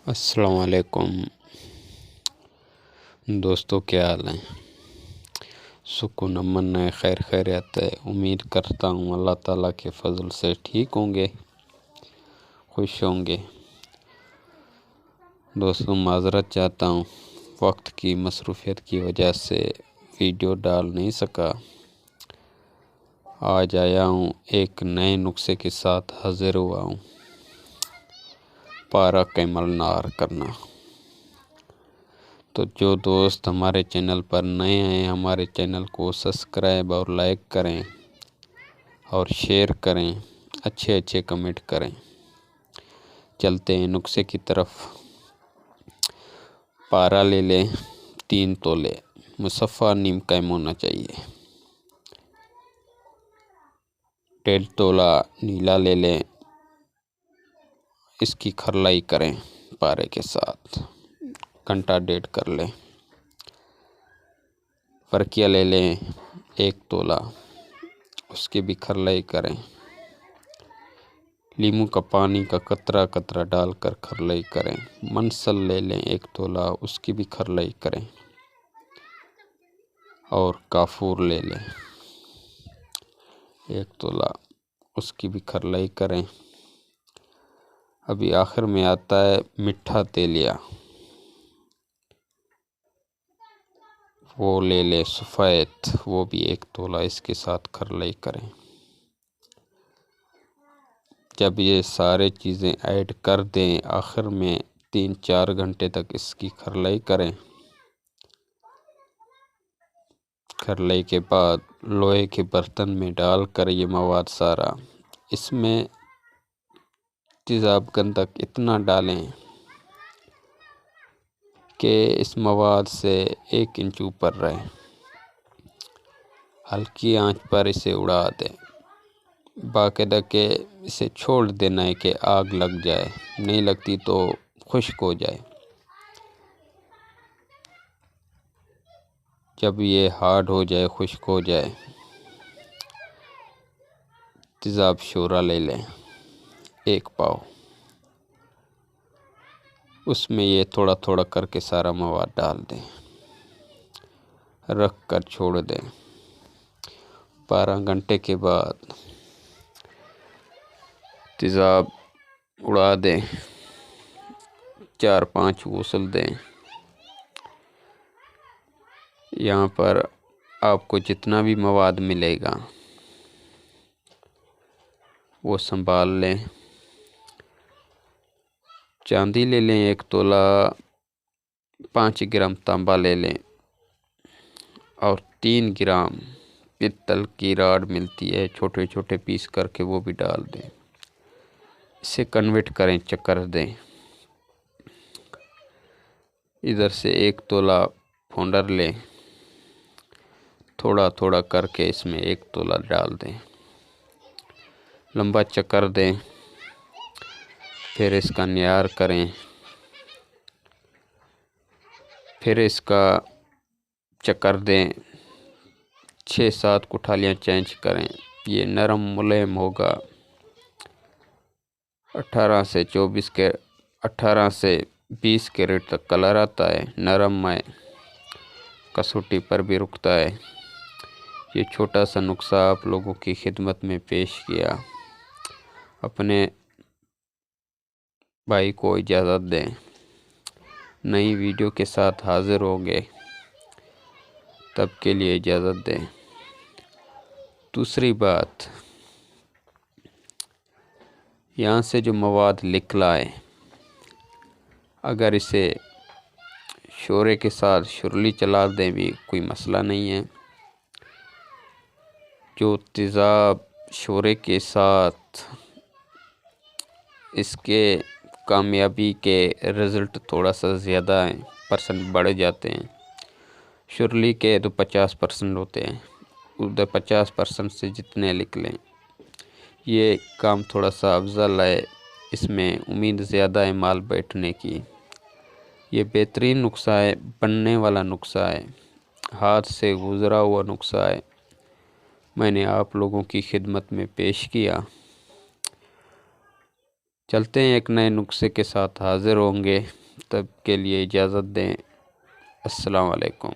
السلام علیکم دوستو، کیا حال ہیں؟ سکون امن ہے، خیر خیریت ہے۔ امید کرتا ہوں اللہ تعالیٰ کے فضل سے ٹھیک ہوں گے، خوش ہوں گے۔ دوستو، معذرت چاہتا ہوں، وقت کی مصروفیت کی وجہ سے ویڈیو ڈال نہیں سکا۔ آج آیا ہوں، ایک نئے نسخے کے ساتھ حاضر ہوا ہوں، پارا کیمل نار کرنا۔ تو جو دوست ہمارے چینل پر نئے ہیں، ہمارے چینل کو سبسکرائب اور لائک کریں اور شیئر کریں، اچھے کمنٹ کریں۔ چلتے ہیں نسخے کی طرف۔ پارا لے لیں 3 تولے، مصفہ نیم قائم ہونا چاہیے۔ 1.5 تولہ نیلا لے لیں، اس کی کھرلائی کریں پارے کے ساتھ، گھنٹہ 1.5 کر لیں۔ فرقیہ لے لیں 1 تولہ، اس کی بھی کھرلائی کریں۔ لیموں کا پانی کا قطرہ قطرہ ڈال کر کھرلائی کریں۔ منسل لے لیں 1 تولہ، اس کی بھی کھرلائی کریں۔ اور کافور لے لیں 1 تولہ، اس کی بھی کھرلائی کریں۔ ابھی آخر میں آتا ہے میٹھا تیلیا، وہ لے لیں سفید، وہ بھی 1 تولہ، اس کے ساتھ کھرلائی کریں۔ جب یہ سارے چیزیں ایڈ کر دیں، آخر میں 3-4 گھنٹے تک اس کی کھرلائی کریں۔ کھرلائی کے بعد لوہے کے برتن میں ڈال کر یہ مواد سارا، اس میں تیزاب گندھک اتنا ڈالیں کہ اس مواد سے 1 انچ اوپر رہے۔ ہلکی آنچ پر اسے اڑا دیں، باقاعدہ کہ اسے چھوڑ دینا ہے کہ آگ لگ جائے، نہیں لگتی تو خشک ہو جائے۔ جب یہ ہارڈ ہو جائے، خشک ہو جائے، تیزاب شورا لے لیں 1 پاؤ، اس میں یہ تھوڑا تھوڑا کر کے سارا مواد ڈال دیں، رکھ کر چھوڑ دیں۔ 12 گھنٹے کے بعد تیزاب اڑا دیں، 4-5 غسل دیں۔ یہاں پر آپ کو جتنا بھی مواد ملے گا وہ سنبھال لیں۔ چاندی لے لیں 1 تولہ، 5 گرام تانبا لے لیں، اور 3 گرام پتل کی راڈ ملتی ہے، چھوٹے چھوٹے پیس کر کے وہ بھی ڈال دیں۔ اسے کنورٹ کریں، چکر دیں۔ ادھر سے 1 تولہ پاؤڈر لیں، تھوڑا تھوڑا کر کے اس میں 1 تولہ ڈال دیں، لمبا چکر دیں، پھر اس کا نیار کریں، پھر اس کا چکر دیں، 6-7 کٹھالیاں چینج کریں۔ یہ نرم ملائم ہوگا، 18 سے 20 کیرٹ تک کلر آتا ہے، نرم ہے، کسوٹی پر بھی رکتا ہے۔ یہ چھوٹا سا نسخہ آپ لوگوں کی خدمت میں پیش کیا۔ اپنے بھائی کو اجازت دیں، نئی ویڈیو کے ساتھ حاضر ہوں گے، تب کے لیے اجازت دیں۔ دوسری بات، یہاں سے جو مواد نکلا ہے، اگر اسے شورے کے ساتھ شرلی چلا دیں بھی کوئی مسئلہ نہیں ہے۔ جو تیزاب شورے کے ساتھ اس کے کامیابی کے رزلٹ تھوڑا سا زیادہ ہیں، پرسنٹ بڑھ جاتے ہیں۔ شرلی کے تو 50% ہوتے ہیں، ادھر 50% سے جتنے نکلیں، یہ کام تھوڑا سا افضل ہے، اس میں امید زیادہ ہے مال بیٹھنے کی۔ یہ بہترین نسخہ ہے، بننے والا نسخہ ہے، ہاتھ سے گزرا ہوا نسخہ ہے، میں نے آپ لوگوں کی خدمت میں پیش کیا۔ چلتے ہیں ایک نئے نسخے کے ساتھ حاضر ہوں گے، تب کے لیے اجازت دیں۔ السلام علیکم۔